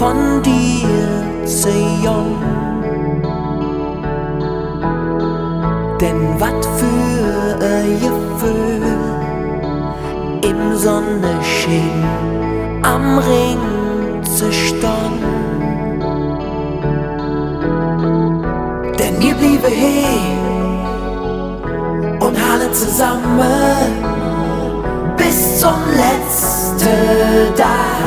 von dir Zion. Denn wat für ein Gefühl im Sonnenschein am Ring zu stehen. Denn wir blieben hier und halten zusammen bis zum letzten Tag.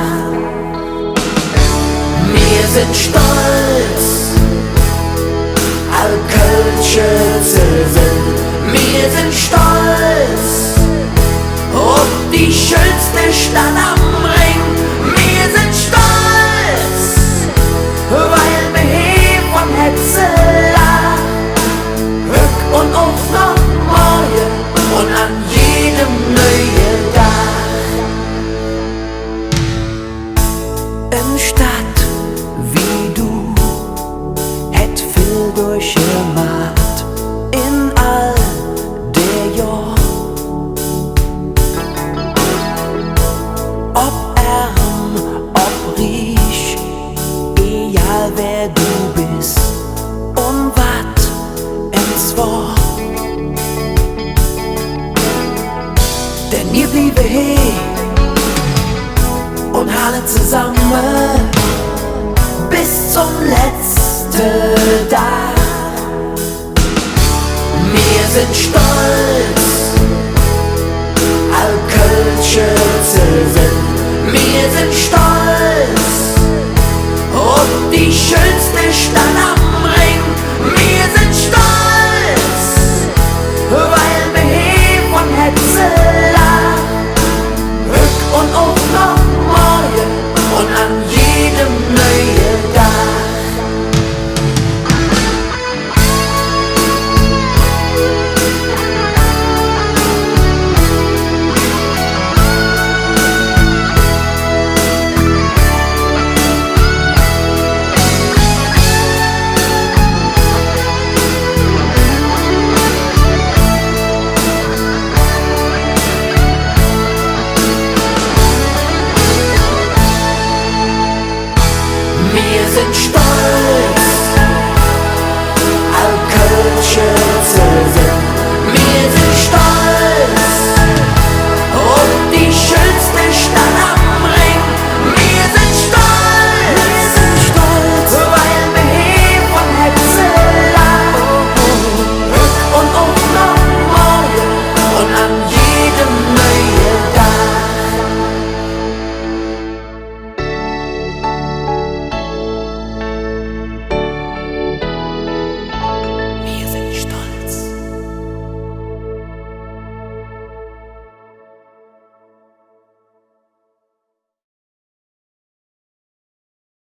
Wir sind stolz, all Kölsche zu sind. Wir sind stolz auf die schönste Stadt am Ring. Wir sind stolz, weil wir hier von Hetzeler Rück und auf noch morgen und an jedem neuen Tag. In Stadt wie du hätt viel durchgemacht in all der Jahr. Ob arm, ob reich, egal wer du bist und wat es war. Denn wir blieben hier und halten zusammen bis zum letzten Tag. Wir sind stolz,